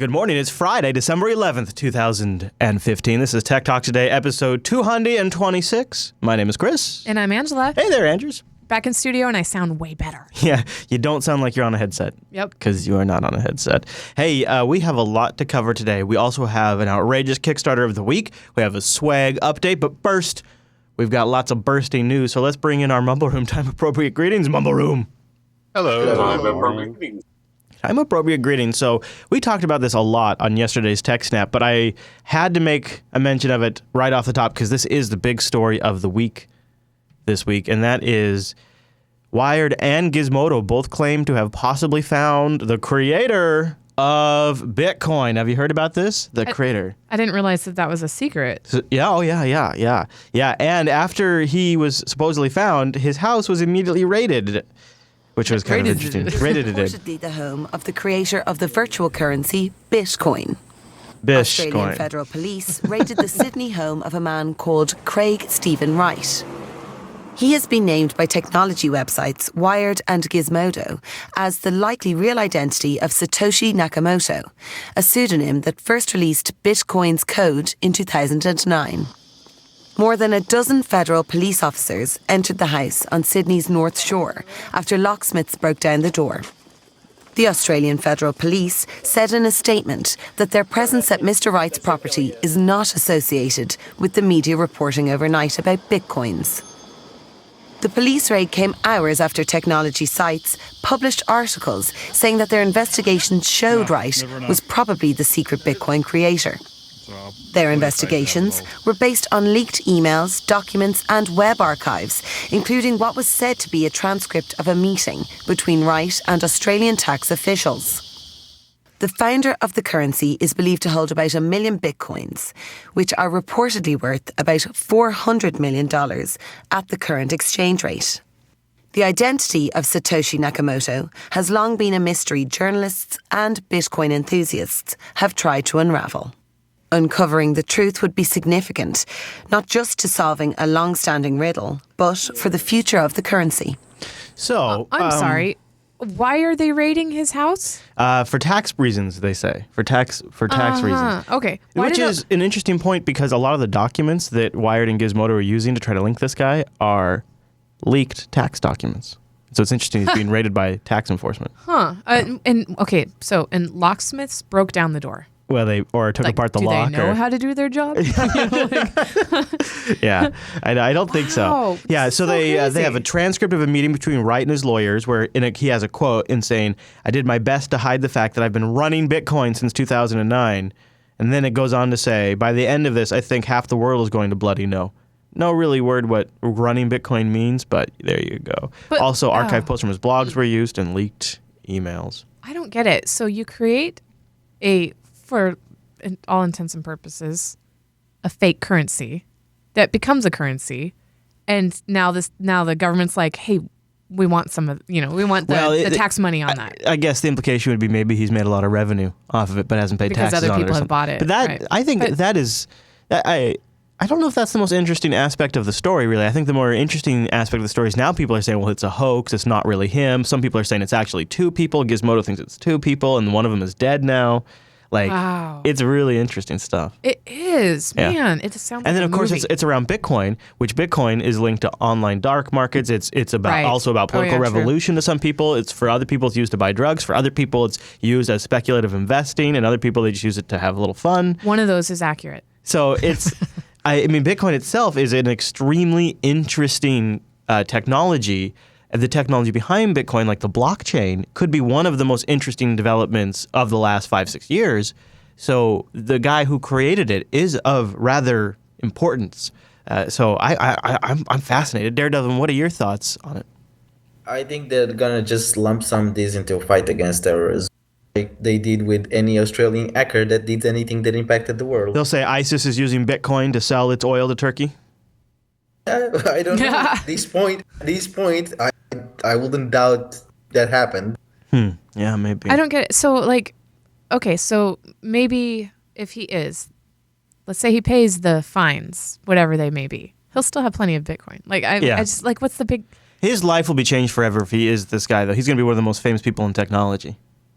Good morning. It's Friday, December 11th, 2015. This is Tech Talk Today, episode 226. My name is Chris. And I'm Angela. Hey there, Andrews. Back in studio, and I sound way better. Yeah, you don't sound like you're on a headset. Yep. Because you are not on a headset. Hey, we have a lot to cover today. We also have an outrageous Kickstarter of the week. We have a swag update, but first, we've got lots of bursting news, so let's bring in our Mumble Room time-appropriate greetings, Mumble Room. Hello. Time-appropriate greetings. So we talked about this a lot on yesterday's Tech Snap, but I had to make a mention of it right off the top because this is the big story of the week this week, and that is Wired and Gizmodo both claim to have possibly found the creator of Bitcoin. Have you heard about this? The creator. I didn't realize that was a secret. So, yeah. And after he was supposedly found, his house was immediately raided, which was kind of interesting. Reportedly the home of the creator of the virtual currency, Bitcoin. Australian Federal Police raided the Sydney home of a man called Craig Stephen Wright. He has been named by technology websites Wired and Gizmodo as the likely real identity of Satoshi Nakamoto, a pseudonym that first released Bitcoin's code in 2009. More than a dozen federal police officers entered the house on Sydney's North Shore after locksmiths broke down the door. The Australian Federal Police said in a statement that their presence at Mr. Wright's property is not associated with the media reporting overnight about bitcoins. The police raid came hours after technology sites published articles saying that their investigations showed Wright was probably the secret Bitcoin creator. Their investigations were based on leaked emails, documents, and web archives, including what was said to be a transcript of a meeting between Wright and Australian tax officials. The founder of the currency is believed to hold about 1 million bitcoins, which are reportedly worth about $400 million at the current exchange rate. The identity of Satoshi Nakamoto has long been a mystery journalists and Bitcoin enthusiasts have tried to unravel. Uncovering the truth would be significant, not just to solving a long-standing riddle, but for the future of the currency. So, I'm sorry. Why are they raiding his house? For tax reasons, they say. For tax reasons. Okay. Which is an interesting point because a lot of the documents that Wired and Gizmodo are using to try to link this guy are leaked tax documents. So it's interesting he's being raided by tax enforcement. And locksmiths broke down the door. Well, they took apart the lock. Do they know how to do their job? Yeah, I don't think so. Wow, Yeah, so they have a transcript of a meeting between Wright and his lawyers where he has a quote in saying, "I did my best to hide the fact that I've been running Bitcoin since 2009." And then it goes on to say, "By the end of this, I think half the world is going to bloody know." No really word what running Bitcoin means, but there you go. But, also, archive posts from his blogs were used and leaked emails. I don't get it. So you create for all intents and purposes, a fake currency that becomes a currency, and now the government's like, hey, we want some of the tax money on that. I guess the implication would be maybe he's made a lot of revenue off of it, but hasn't paid taxes on it. Because other people have bought it. But that I think that is, I don't know if that's the most interesting aspect of the story. Really, I think the more interesting aspect of the story is now people are saying, well, it's a hoax. It's not really him. Some people are saying it's actually two people. Gizmodo thinks it's two people, and one of them is dead now. Wow. It's really interesting stuff. It is, man. It sounds like and then, a of course, movie. it's around Bitcoin, which Bitcoin is linked to online dark markets. It's about also about political revolution to some people. It's for other people, it's used to buy drugs. For other people, it's used as speculative investing. And other people, they just use it to have a little fun. One of those is accurate. So it's, I mean, Bitcoin itself is an extremely interesting technology. The technology behind Bitcoin, like the blockchain, could be one of the most interesting developments of the last 5-6 years. So the guy who created it is of rather importance. So I'm fascinated. Daredevil, what are your thoughts on it? I think they're gonna just lump some of these into a fight against terrorism, like they did with any Australian hacker that did anything that impacted the world. They'll say ISIS is using Bitcoin to sell its oil to Turkey. I don't know. At this point, I wouldn't doubt that happened. Yeah, maybe. I don't get it. So, so maybe if he is, let's say he pays the fines, whatever they may be, he'll still have plenty of Bitcoin. I just what's the big... His life will be changed forever if he is this guy, though. He's going to be one of the most famous people in technology.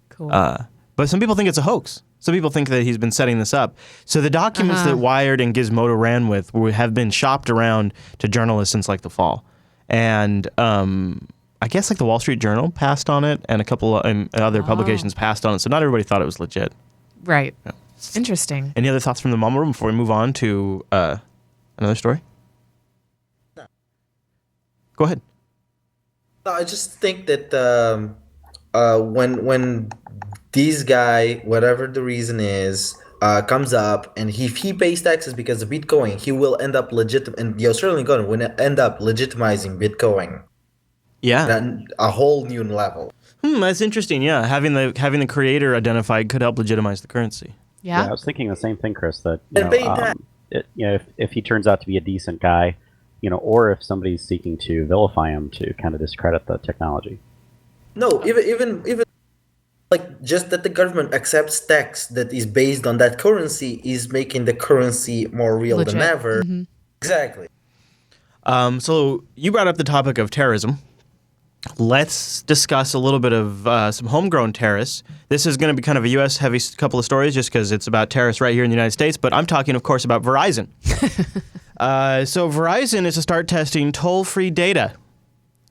Cool. But some people think it's a hoax. Some people think that he's been setting this up. So the documents that Wired and Gizmodo ran with have been shopped around to journalists since like the fall. And I guess like the Wall Street Journal passed on it and a couple of other publications passed on it. So not everybody thought it was legit. Right. Yeah. Interesting. Any other thoughts from the mom room before we move on to another story? No. Go ahead. No, I just think that when this guy, whatever the reason is, comes up and if he pays taxes because of Bitcoin, he will end up and the Australian government will end up legitimizing Bitcoin. Yeah. At a whole new level. That's interesting. Yeah, having the creator identified could help legitimize the currency. Yeah. I was thinking the same thing, Chris. That if he turns out to be a decent guy, or if somebody's seeking to vilify him to kind of discredit the technology. No, even like just that the government accepts tax that is based on that currency is making the currency more real Legit. than ever. Mm-hmm. Exactly. So you brought up the topic of terrorism. Let's discuss a little bit of some homegrown terrorists. This is going to be kind of a U.S. heavy couple of stories just because it's about terrorists right here in the United States, but I'm talking, of course, about Verizon. So Verizon is to start testing toll-free data.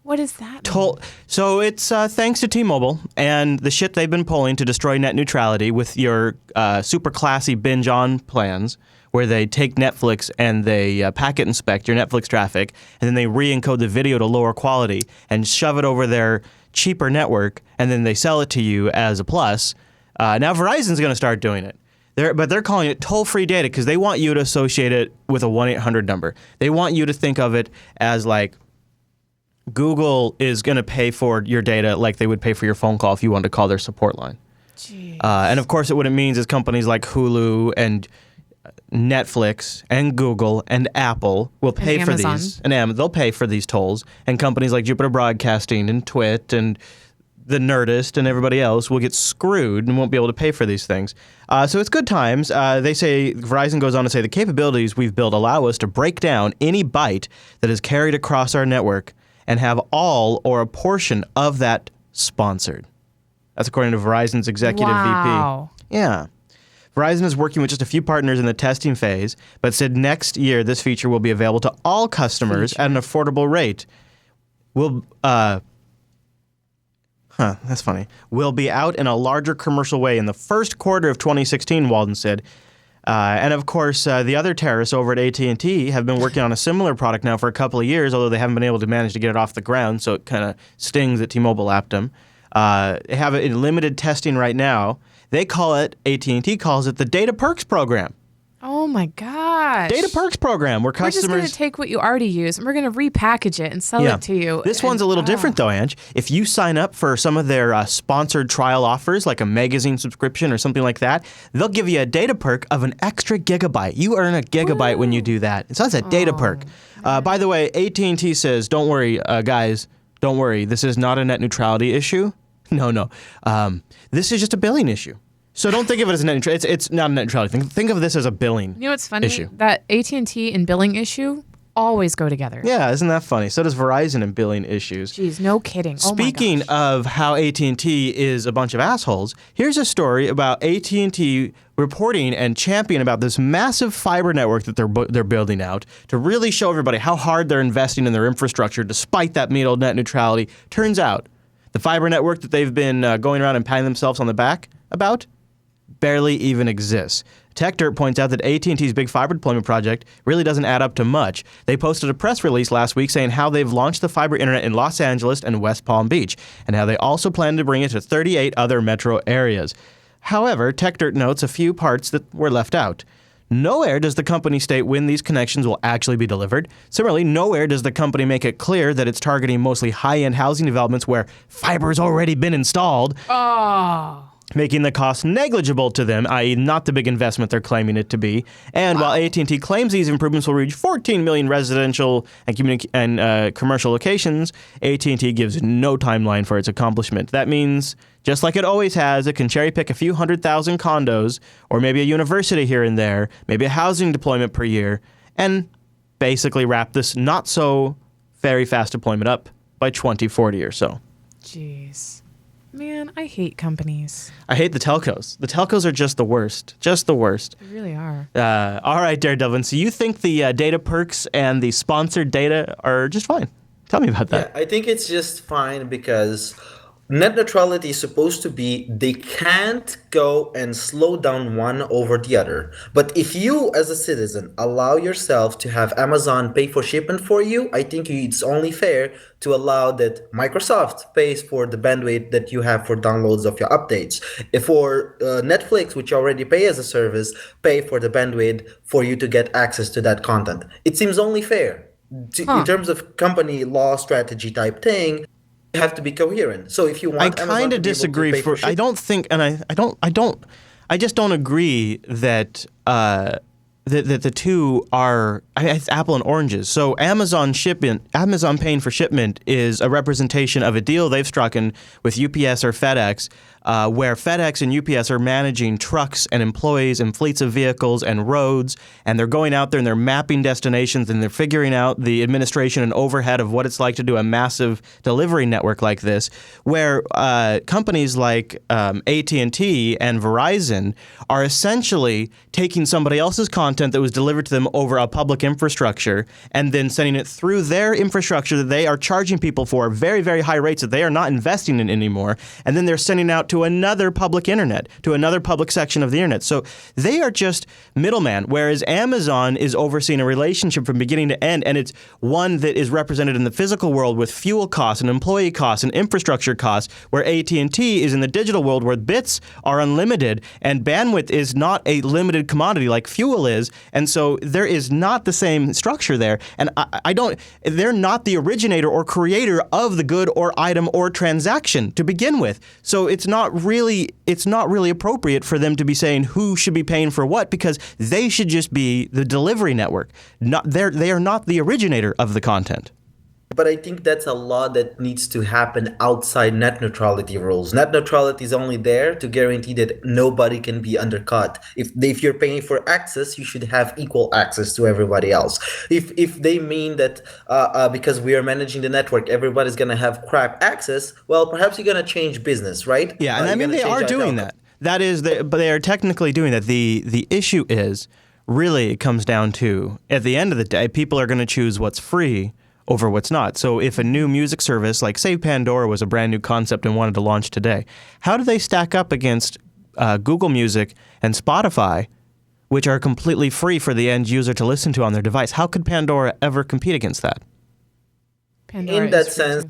What is that? So it's thanks to T-Mobile and the shit they've been pulling to destroy net neutrality with your super classy binge-on plans, where they take Netflix and they packet inspect your Netflix traffic, and then they re-encode the video to lower quality and shove it over their cheaper network, and then they sell it to you as a plus. Now Verizon's going to start doing it. But they're calling it toll-free data because they want you to associate it with a 1-800 number. They want you to think of it as like Google is going to pay for your data like they would pay for your phone call if you wanted to call their support line. And of course, what it means is companies like Hulu and Netflix and Google and Apple will pay for these, and they'll pay for these tolls, and companies like Jupiter Broadcasting and Twit and the Nerdist and everybody else will get screwed and won't be able to pay for these things. So it's good times. They say, Verizon goes on to say, the capabilities we've built allow us to break down any byte that is carried across our network and have all or a portion of that sponsored. That's according to Verizon's executive VP. Yeah. Verizon is working with just a few partners in the testing phase, but said next year this feature will be available to all customers at an affordable rate. That's funny. Will be out in a larger commercial way in the first quarter of 2016, Walden said. And of course, the other terrorists over at AT&T have been working on a similar product now for a couple of years, although they haven't been able to manage to get it off the ground, so it kind of stings that T-Mobile lapped them. They have it in limited testing right now. They call it, AT&T calls it the Data Perks Program. Oh my gosh. Data Perks Program, where customers... We're just going to take what you already use and we're going to repackage it and sell it to you. This one's a little different though, Ange. If you sign up for some of their sponsored trial offers, like a magazine subscription or something like that, they'll give you a data perk of an extra gigabyte. You earn a gigabyte when you do that. So that's a data perk. By the way, AT&T says, don't worry, guys, don't worry. This is not a net neutrality issue. No. This is just a billing issue. So don't think of it as a net neutrality. It's not a net neutrality. Think of this as a billing issue. You know what's funny? That AT&T and billing issue always go together. Yeah, isn't that funny? So does Verizon and billing issues. Jeez, no kidding. Speaking of how AT&T is a bunch of assholes, here's a story about AT&T reporting and championing about this massive fiber network that they're building out to really show everybody how hard they're investing in their infrastructure despite that mean old net neutrality. Turns out the fiber network that they've been going around and patting themselves on the back about barely even exists. TechDirt points out that AT&T's big fiber deployment project really doesn't add up to much. They posted a press release last week saying how they've launched the fiber internet in Los Angeles and West Palm Beach, and how they also plan to bring it to 38 other metro areas. However, TechDirt notes a few parts that were left out. Nowhere does the company state when these connections will actually be delivered. Similarly, nowhere does the company make it clear that it's targeting mostly high-end housing developments where fiber's already been installed. Making the cost negligible to them, i.e. not the big investment they're claiming it to be. And while AT&T claims these improvements will reach 14 million residential and commercial locations, AT&T gives no timeline for its accomplishment. That means, just like it always has, it can cherry-pick a few 100,000 condos, or maybe a university here and there, maybe a housing deployment per year, and basically wrap this not-so-very-fast deployment up by 2040 or so. Jeez. Man, I hate companies. I hate the telcos. The telcos are just the worst. Just the worst. They really are. All right, Daredevil. So you think the data perks and the sponsored data are just fine? Tell me about that. Yeah, I think it's just fine because net neutrality is supposed to be they can't go and slow down one over the other. But if you, as a citizen, allow yourself to have Amazon pay for shipment for you, I think it's only fair to allow that Microsoft pays for the bandwidth that you have for downloads of your updates. If for Netflix, which you already pay as a service, pay for the bandwidth for you to get access to that content. It seems only fair. In terms of company law strategy type thing, you have to be coherent. So if you want, I kind of disagree. I don't think, and I just don't agree that that the two are it's apple and oranges. So Amazon paying for shipment is a representation of a deal they've struck with UPS or FedEx, where FedEx and UPS are managing trucks and employees and fleets of vehicles and roads, and they're going out there and they're mapping destinations and they're figuring out the administration and overhead of what it's like to do a massive delivery network like this, where companies like AT&T and Verizon are essentially taking somebody else's content that was delivered to them over a public infrastructure and then sending it through their infrastructure that they are charging people for very, very high rates that they are not investing in anymore, and then they're sending out to another public internet, to another public section of the internet. So they are just middleman, whereas Amazon is overseeing a relationship from beginning to end, and it's one that is represented in the physical world with fuel costs and employee costs and infrastructure costs, where AT&T is in the digital world where bits are unlimited and bandwidth is not a limited commodity like fuel is, and so there is not the same structure there. And they're not the originator or creator of the good or item or transaction to begin with. So it's not really appropriate for them to be saying who should be paying for what, because they should just be the delivery network. They are not the originator of the content. But I think that's a law that needs to happen outside net neutrality rules. Net neutrality is only there to guarantee that nobody can be undercut. If you're paying for access, you should have equal access to everybody else. If they mean that because we are managing the network, everybody's going to have crap access, well, perhaps you're going to change business, right? Yeah, and I mean, they are doing that. That is, but they are technically doing that. The issue is, really, it comes down to, at the end of the day, people are going to choose what's free over what's not. So if a new music service, like say Pandora was a brand new concept and wanted to launch today, how do they stack up against Google Music and Spotify, which are completely free for the end user to listen to on their device? How could Pandora ever compete against that? Pandora in that sense,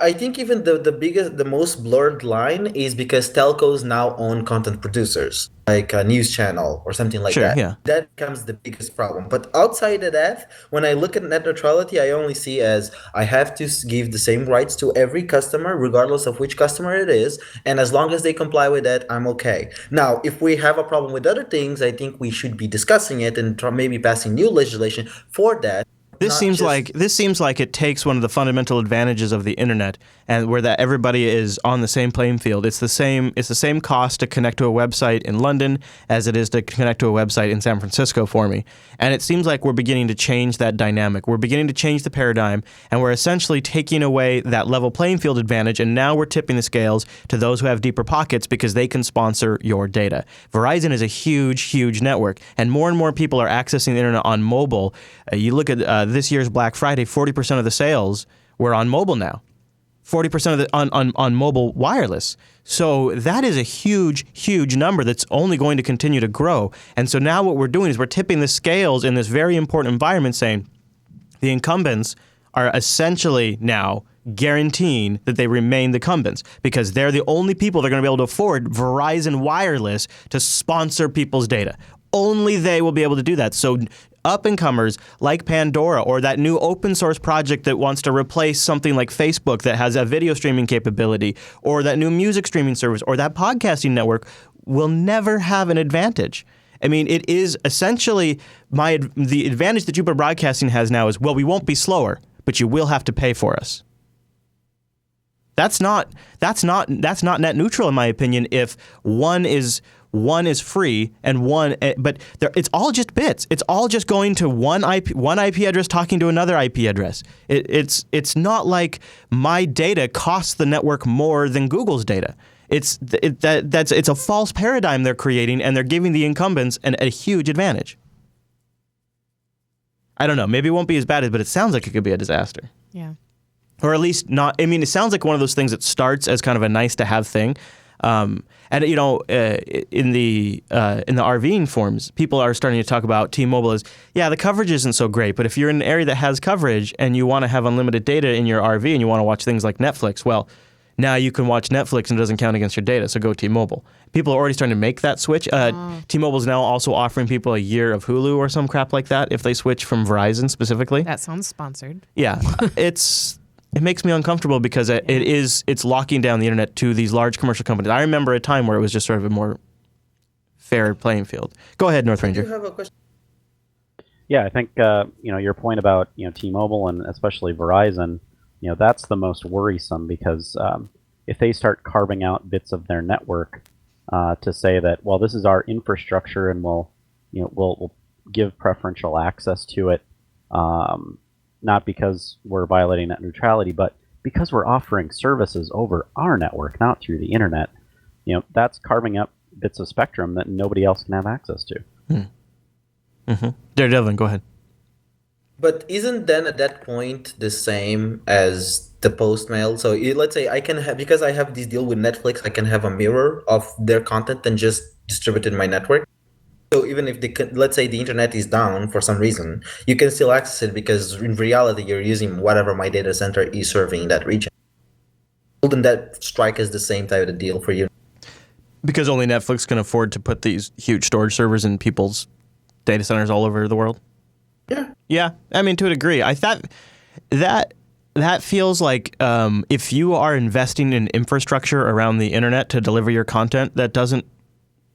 I think even the most blurred line is because telcos now own content producers, like a news channel or something like that. Yeah. That becomes the biggest problem. But outside of that, when I look at net neutrality, I only see as I have to give the same rights to every customer, regardless of which customer it is. And as long as they comply with that, I'm okay. Now, if we have a problem with other things, I think we should be discussing it and maybe passing new legislation for that. This seems like it takes one of the fundamental advantages of the internet, and where that everybody is on the same playing field. It's the same cost to connect to a website in London as it is to connect to a website in San Francisco for me. And it seems like we're beginning to change that dynamic. We're beginning to change the paradigm, and we're essentially taking away that level playing field advantage, and now we're tipping the scales to those who have deeper pockets because they can sponsor your data. Verizon is a huge, huge network, and more people are accessing the internet on mobile. You look at this year's Black Friday, 40% of the sales were on mobile now. 40% of the on mobile wireless. So that is a huge, huge number that's only going to continue to grow. And so now what we're doing is we're tipping the scales in this very important environment, saying the incumbents are essentially now guaranteeing that they remain the incumbents because they're the only people that are going to be able to afford Verizon Wireless to sponsor people's data. Only they will be able to do that. So up-and-comers like Pandora or that new open source project that wants to replace something like Facebook that has a video streaming capability, or that new music streaming service, or that podcasting network will never have an advantage. I mean, it is essentially the advantage that Jupiter Broadcasting has now is, well, we won't be slower, but you will have to pay for us. That's not net neutral, in my opinion, if one is one is free, and but it's all just bits. It's all just going to one IP address talking to another IP address. It's not like my data costs the network more than Google's data. It's a false paradigm they're creating, and they're giving the incumbents a huge advantage. I don't know. Maybe it won't be as bad, but it sounds like it could be a disaster. Yeah. Or at least not. I mean, it sounds like one of those things that starts as kind of a nice to have thing. And you know, in the RVing forums, people are starting to talk about T-Mobile as, yeah, the coverage isn't so great, but if you're in an area that has coverage and you want to have unlimited data in your RV and you want to watch things like Netflix, well, now you can watch Netflix and it doesn't count against your data, so go T-Mobile. People are already starting to make that switch. T-Mobile is now also offering people a year of Hulu or some crap like that if they switch from Verizon specifically. That sounds sponsored. Yeah, it makes me uncomfortable because it's locking down the internet to these large commercial companies. I remember a time where it was just sort of a more fair playing field. Go ahead, North Ranger. I do have a question. Yeah, I think your point about T-Mobile and especially Verizon, that's the most worrisome because if they start carving out bits of their network to say that, well, this is our infrastructure and we'll give preferential access to it. Not because we're violating net neutrality, but because we're offering services over our network, not through the internet. That's carving up bits of spectrum that nobody else can have access to. Mm-hmm. Daredevil, go ahead. But isn't then at that point the same as the post-mail? So let's say I can have, because I have this deal with Netflix, I can have a mirror of their content and just distribute it in my network. So even if let's say the internet is down for some reason, you can still access it because in reality you're using whatever my data center is serving in that region. Wouldn't that strike as the same type of deal for you? Because only Netflix can afford to put these huge storage servers in people's data centers all over the world? Yeah. Yeah, I mean, to a degree. I thought that feels like if you are investing in infrastructure around the internet to deliver your content, that doesn't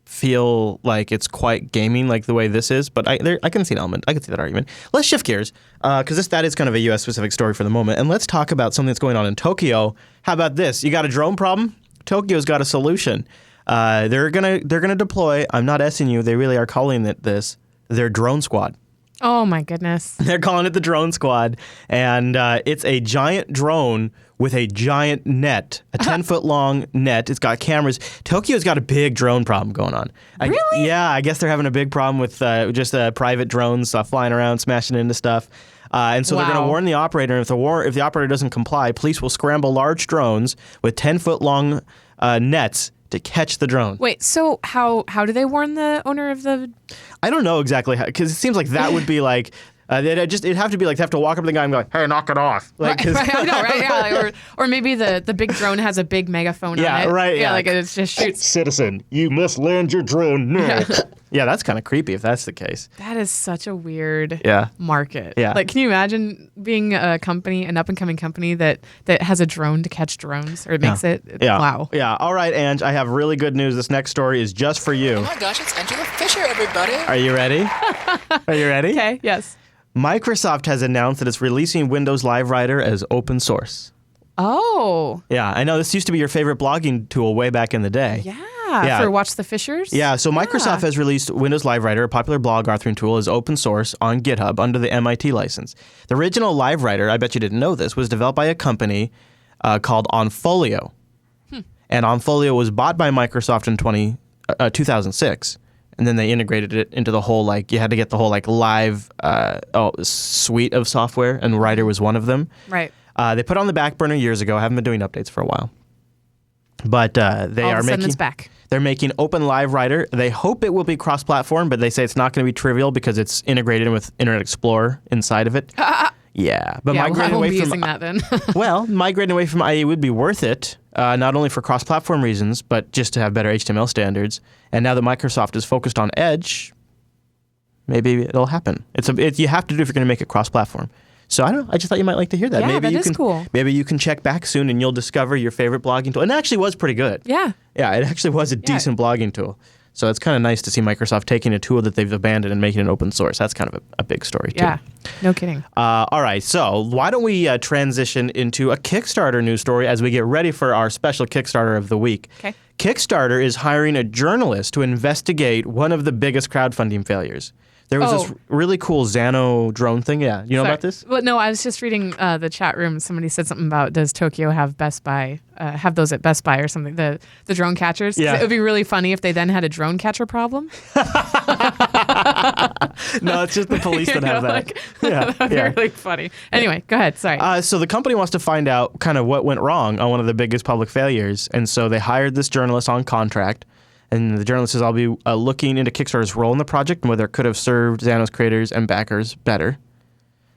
feel like it's quite gaming like the way this is, but I can see an element. I can see that argument. Let's shift gears because that is kind of a U.S. specific story for the moment, and let's talk about something that's going on in Tokyo. How about this? You got a drone problem? Tokyo's got a solution. They're gonna deploy. I'm not S-ing you. They really are calling it this. Their drone squad. Oh my goodness. They're calling it the drone squad, and it's a giant drone with a giant net, a 10-foot long net. It's got cameras. Tokyo's got a big drone problem going on. Really? Yeah, I guess they're having a big problem with just private drones flying around, smashing into stuff. And so they're going to warn the operator. And if the operator doesn't comply, police will scramble large drones with 10-foot long nets to catch the drone. Wait, so how do they warn the owner of the... I don't know exactly how, because it seems like that would be like... it'd have to be like they have to walk up to the guy and be like, "Hey, knock it off!" Like, right, I know, right? Yeah, or maybe the big drone has a big megaphone on it. Yeah, right. Yeah, like it just shoots. Citizen, you must land your drone now. Yeah, that's kind of creepy if that's the case. That is such a weird market. Yeah. Like, can you imagine being an up and coming company that has a drone to catch drones or makes it? Yeah. Wow. Yeah. All right, Ange, I have really good news. This next story is just for you. Oh my gosh, it's Angela Fisher, everybody. Are you ready? Are you ready? Okay. Yes. Microsoft has announced that it's releasing Windows Live Writer as open source. Oh. Yeah, I know this used to be your favorite blogging tool way back in the day. Yeah. For Watch the Fishers? Yeah, so Microsoft has released Windows Live Writer, a popular blog authoring tool, as open source on GitHub under the MIT license. The original Live Writer, I bet you didn't know this, was developed by a company called OnFolio. And OnFolio was bought by Microsoft in 2006. And then they integrated it into the whole, you had to get the whole, live suite of software, and Writer was one of them. Right. They put it on the back burner years ago. Haven't been doing updates for a while. But they're making Open Live Writer. They hope it will be cross-platform, but they say it's not going to be trivial because it's integrated with Internet Explorer inside of it. Yeah. But migrating away from using that then. Well, migrating away from IE would be worth it, not only for cross-platform reasons, but just to have better HTML standards. And now that Microsoft is focused on Edge, maybe it'll happen. You have to do if you're going to make it cross-platform. So I don't know. I just thought you might like to hear that. Yeah, maybe that is cool. Maybe you can check back soon and you'll discover your favorite blogging tool. And it actually was pretty good. Yeah. Yeah, it actually was a decent blogging tool. So it's kind of nice to see Microsoft taking a tool that they've abandoned and making it open source. That's kind of a big story, too. Yeah, no kidding. All right, so why don't we transition into a Kickstarter news story as we get ready for our special Kickstarter of the week. Okay. Kickstarter is hiring a journalist to investigate one of the biggest crowdfunding failures. There was this really cool Xano drone thing. Yeah, you know about this? Well, no, I was just reading the chat room. Somebody said something about, does Tokyo have Best Buy, have those at Best Buy or something, the drone catchers? Yeah. It would be really funny if they then had a drone catcher problem. No, it's just the police that have that. Like, that'd be really funny. Anyway, go ahead. Sorry. So the company wants to find out kind of what went wrong on one of the biggest public failures. And so they hired this journalist on contract. And the journalist says, I'll be looking into Kickstarter's role in the project and whether it could have served Xano's creators and backers better.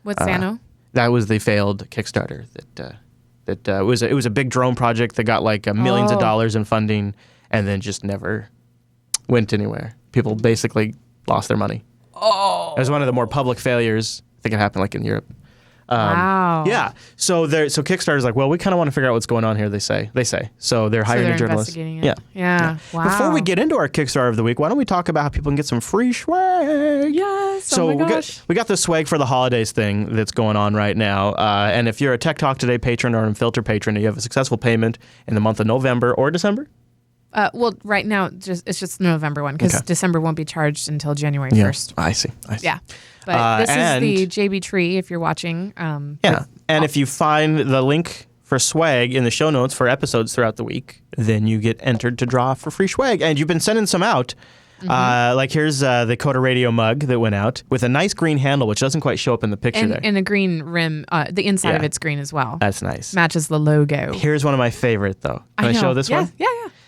What's Xano? That was the failed Kickstarter. It was a big drone project that got like millions of dollars in funding and then just never went anywhere. People basically lost their money. It was one of the more public failures. I think it happened like in Europe. Wow. Yeah. So Kickstarter's like, well, we kind of want to figure out what's going on here. They say. So they're hiring a journalist. Investigating it. Yeah. Wow. Before we get into our Kickstarter of the week, why don't we talk about how people can get some free swag? Yes. So oh my gosh. we got the swag for the holidays thing that's going on right now. And if you're a Tech Talk Today patron or an Unfiltered patron, and you have a successful payment in the month of November or December. Well, right now it's just the November one because December won't be charged until January 1st. I see. Yeah. But this is the JB tree if you're watching. And if you find the link for swag in the show notes for episodes throughout the week, then you get entered to draw for free swag. And you've been sending some out. Like here's the Coda Radio mug that went out with a nice green handle, which doesn't quite show up in the picture there. And a green rim. The inside of it's green as well. That's nice. Matches the logo. Here's one of my favorite, though. Can I show this one? Yeah.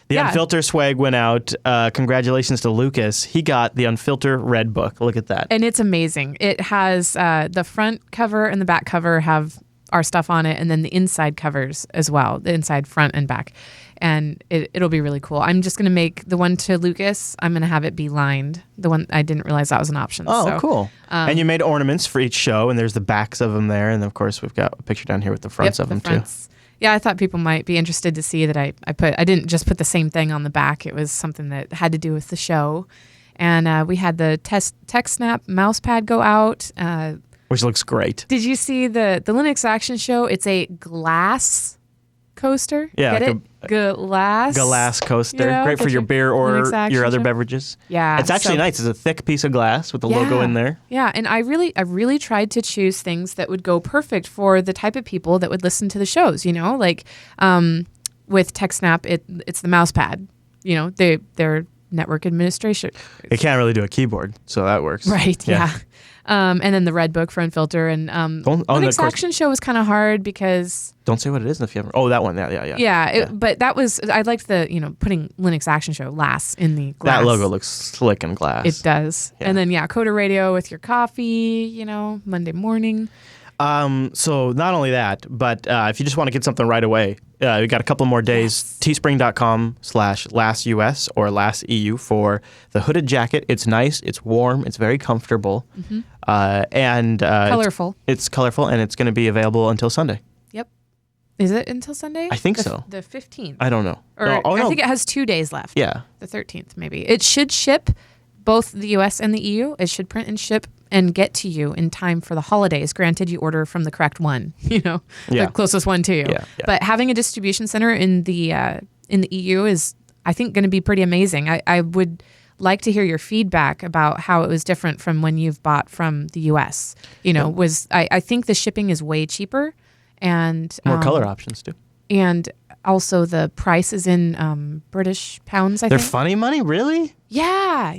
The Unfiltered swag went out. Congratulations to Lucas. He got the Unfiltered Red Book. Look at that. And it's amazing. It has the front cover and the back cover have our stuff on it, and then the inside covers as well, the inside, front, and back. And it'll be really cool. I'm just going to make the one to Lucas, I'm going to have it be lined. The one, I didn't realize that was an option. Oh, cool. And you made ornaments for each show, and there's the backs of them there. And, of course, we've got a picture down here with the fronts of them, too. Yeah, I thought people might be interested to see that I didn't just put the same thing on the back. It was something that had to do with the show. And we had the TechSnap mouse pad go out. Which looks great. Did you see the Linux Action Show? It's a glass coaster. Yeah. Get it? Glass coaster. You know, great for your beer or your other show. beverages. Yeah. It's actually nice. It's a thick piece of glass with the logo in there. Yeah, and I really tried to choose things that would go perfect for the type of people that would listen to the shows, you know? Like with TechSnap, it's the mouse pad. You know, they're network administration. It can't really do a keyboard, so that works. Right, yeah. And then the Red Book for Unfilter. And Linux Action Show was kind of hard because... Don't say what it is if you haven't... Oh, that one. Yeah. But that was... I liked the, putting Linux Action Show last in the glass. That logo looks slick in glass. It does. Yeah. And then, Coda Radio with your coffee, Monday morning. So not only that, but if you just want to get something right away, we got a couple more days. Yes. Teespring.com/LastUS or LastEU for the hooded jacket. It's nice. It's warm. It's very comfortable. Mm-hmm. And colorful. It's colorful, and it's going to be available until Sunday. Yep. Is it until Sunday? I think so. The 15th. I don't know. I think it has 2 days left. Yeah. The 13th, maybe. It should ship both the US and the EU. It should print and ship and get to you in time for the holidays. Granted, you order from the correct one, the closest one to you. Yeah. But having a distribution center in the EU is, I think, going to be pretty amazing. I would like to hear your feedback about how it was different from when you've bought from the US. I think the shipping is way cheaper and more color options too. And also the price is in British pounds, I think. They're funny money, really? Yeah.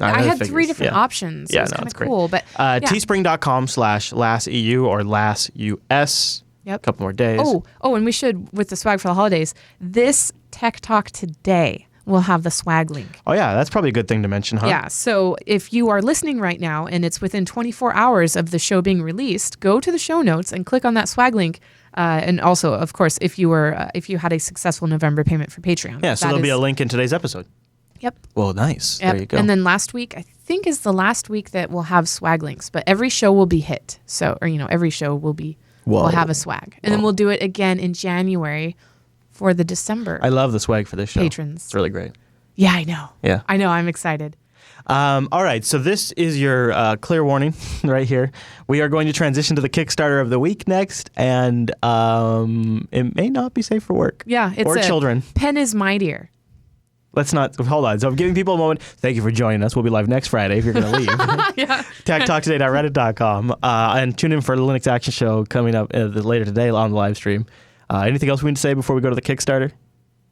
I had 3 different options. It was kind of cool. But teespring.com/LastEU or LastUS. Yep. A couple more days. Oh, and we should, with the swag for the holidays, this Tech Talk today will have the swag link. Oh, yeah. That's probably a good thing to mention, huh? Yeah. So if you are listening right now and it's within 24 hours of the show being released, go to the show notes and click on that swag link. And also, of course, if you had a successful November payment for Patreon. Yeah, so there'll be a link in today's episode. Yep. Well, nice. Yep. There you go. And then last week, I think is the last week that we'll have swag links, but every show will be hit. So, every show will have a swag. And then we'll do it again in January for the December. I love the swag for this show. Patrons. It's really great. Yeah, I know. Yeah. I know. I'm excited. All right, so this is your clear warning right here. We are going to transition to the Kickstarter of the week next, and it may not be safe for work. Yeah, it's or children. Pen is mightier. let's not hold on. So I'm giving people a moment. Thank you for joining us. We'll be live next Friday if you're going to leave. Yeah. TechTalkToday.reddit.com. And tune in for the Linux Action Show coming up later today on the live stream. Anything else we need to say before we go to the Kickstarter?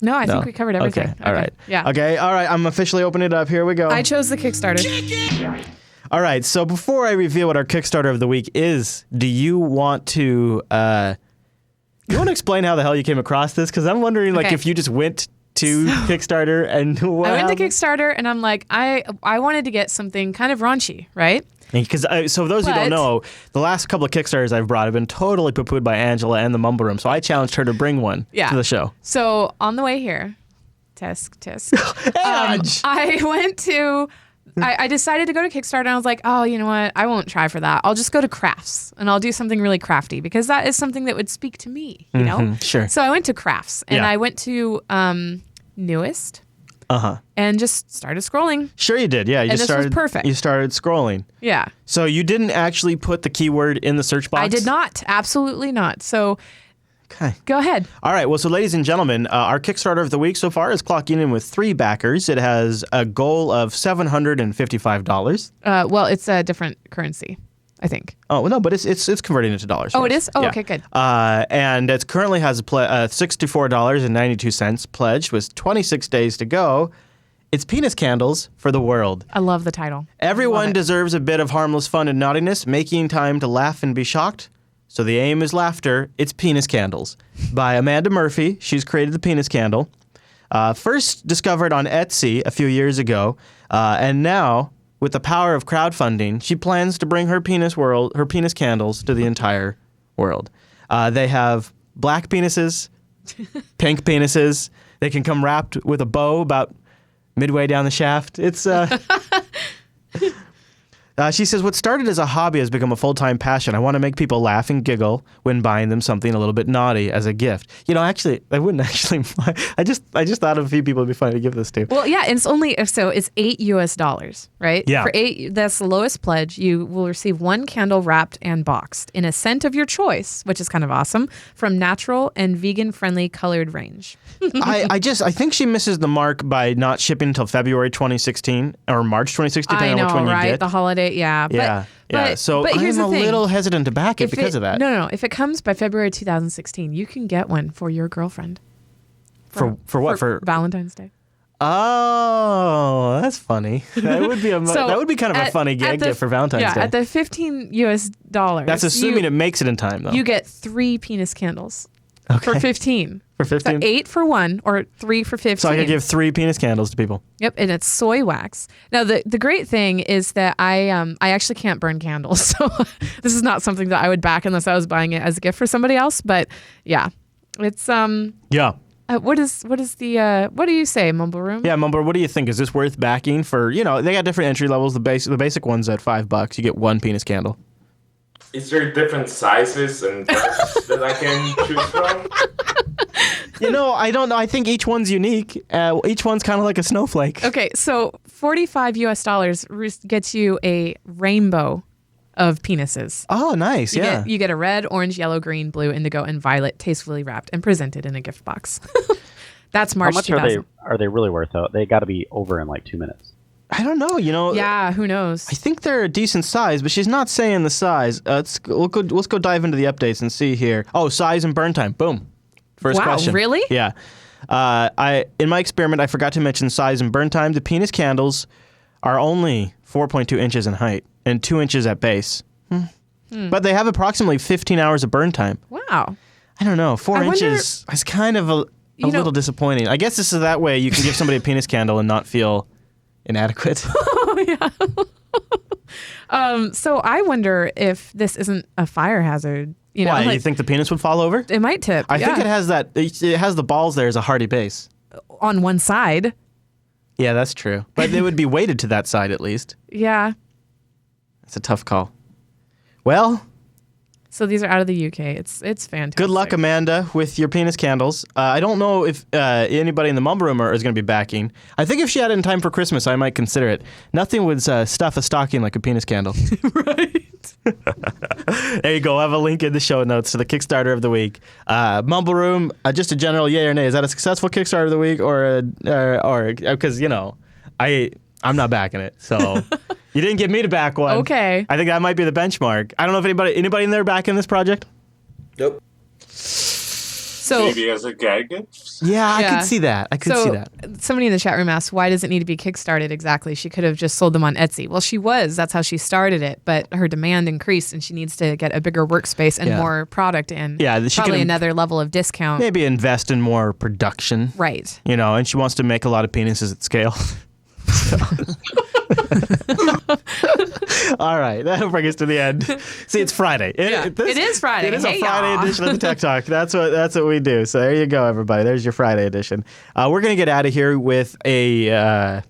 No, I think we covered everything. Okay. All right. Yeah. Okay. All right. I'm officially opening it up. Here we go. I chose the Kickstarter. All right. So before I reveal what our Kickstarter of the week is, do you want to explain how the hell you came across this? Because I'm wondering, like, Okay. if you just went to Kickstarter and what I went to happened? Kickstarter and I'm like, I wanted to get something kind of raunchy, right? Because so those who don't But- know, the last couple of Kickstarters I've brought have been totally poo-pooed by Angela and the Mumble Room. So I challenged her to bring one Yeah. to the show. So on the way here, tisk. I went to. I decided to go to Kickstarter and I was like, oh, you know what? I won't try for that. I'll just go to crafts and I'll do something really crafty because that is something that would speak to me, you know? Sure. So I went to crafts and Yeah. I went to newest Uh-huh. and just started scrolling. Sure you did. Yeah. You And just this was started, perfect. You started scrolling. Yeah. So you didn't actually put the keyword in the search box? I did not. Absolutely not. So Okay. go ahead. All right. Well, so ladies and gentlemen, our Kickstarter of the week so far is clocking in with 3 backers. It has a goal of $755. Well, it's a different currency, I think. Oh no, but it's converting into dollars. Oh, for it us. is? Oh, Yeah. okay, good. And it currently has a $64.92 pledged with 26 days to go. It's penis candles for the world. I love the title. Everyone Love it. deserves a bit of harmless fun and naughtiness, making time to laugh and be shocked. So the aim is laughter. It's Penis Candles by Amanda Murphy. She's created the penis candle. First discovered on Etsy a few years ago, and now with the power of crowdfunding, she plans to bring her penis candles to the entire world. They have black penises, pink penises. They can come wrapped with a bow about midway down the shaft. It's she says, what started as a hobby has become a full-time passion. I want to make people laugh and giggle when buying them something a little bit naughty as a gift. You know, actually, I woun't actually. I just thought of a few people would be funny to give this to. Well, yeah, and it's only so it's $8, right? Yeah. For $8, that's the lowest pledge. You will receive 1 candle wrapped and boxed in a scent of your choice, which is kind of awesome, from natural and vegan-friendly colored range. I think she misses the mark by not shipping until February 2016 or March 2016, I depending know, on which one you right? get. The holiday, yeah. Yeah. So but here's I'm the a thing. little hesitant to back it If because of that. No. If it comes by February 2016, you can get one for your girlfriend. For what? For Valentine's Day. Oh, that's funny. That would be that would be kind of a funny gag gift for Valentine's Day. Yeah, at the $15. That's assuming it makes it in time, though. You get 3 penis candles for Okay. 15. For 15? So 8 for 1 or 3 for 15. So I could give 3 penis candles to people. Yep, and it's soy wax. Now the great thing is that I actually can't burn candles, so this is not something that I would back unless I was buying it as a gift for somebody else. But yeah, it's Yeah. what do you say, Mumble Room? Yeah, Mumble, what do you think? Is this worth backing for, they got different entry levels. The basic one's at $5. You get 1 penis candle. Is there different sizes and types that I can choose from? I don't know. I think each one's unique. Each one's kind of like a snowflake. Okay, so $45 gets you a rainbow of penises. Oh, nice. Yeah. You get a red, orange, yellow, green, blue, indigo, and violet, tastefully wrapped and presented in a gift box. That's March How much 2000. are they really worth though? They got to be over in like 2 minutes. I don't know. Yeah, who knows? I think they're a decent size, but she's not saying the size. Let's go dive into the updates and see here. Oh, size and burn time. Boom. First Wow, question. really? Yeah. In my experiment, I forgot to mention size and burn time. The penis candles are only 4.2 inches in height and 2 inches at base. But they have approximately 15 hours of burn time. Wow. I don't know. 4 I wonder- inches is kind of a little disappointing. I guess this is that way you can give somebody a penis candle and not feel inadequate. So I wonder if this isn't a fire hazard. Why? Like, You think the penis would fall over? it might tip. I think it has that. It has the balls there as a hardy base. on one side. Yeah, that's true. But they would be weighted to that side at least. Yeah. It's a tough call. Well, So these are out of the UK. It's fantastic. good luck, Amanda, with your penis candles. I don't know if anybody in the Mumble Room is going to be backing. I think if she had it in time for Christmas, I might consider it. Nothing would stuff a stocking like a penis candle. Right. right. There you go. I have a link in the show notes to the Kickstarter of the week. Mumble Room, just a general yay or nay. Is that a successful Kickstarter of the week, or because I'm not backing it, so you didn't get me to back one. Okay. I think that might be the benchmark. I don't know if anybody in there backing this project. Nope. So Maybe as a gag gift? Yeah, I could see that. Somebody in the chat room asked, why does it need to be kickstarted exactly? She could have just sold them on Etsy. Well, that's how she started it, but her demand increased and she needs to get a bigger workspace and more product in. Yeah, she probably can another level of discount. Maybe invest in more production. Right. And she wants to make a lot of penises at scale. All right, that'll bring us to the end. See, it's Friday. It is Friday. It is a Friday edition of the Tech Talk. That's what we do. So there you go, everybody. There's your Friday edition. We're gonna get out of here with a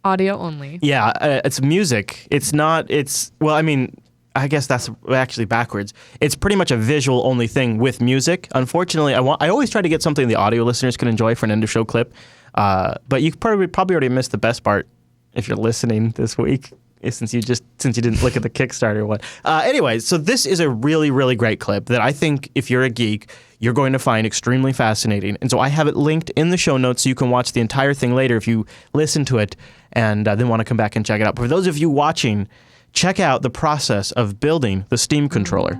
audio only. Yeah, it's music. It's not. It's I guess that's actually backwards. It's pretty much a visual only thing with music. Unfortunately, I always try to get something the audio listeners can enjoy for an end of show clip. But you probably already missed the best part if you're listening this week, since you didn't look at the Kickstarter one. Anyway, so this is a really, really great clip that I think if you're a geek, you're going to find extremely fascinating. And so I have it linked in the show notes so you can watch the entire thing later if you listen to it and then want to come back and check it out. But for those of you watching, check out the process of building the Steam controller.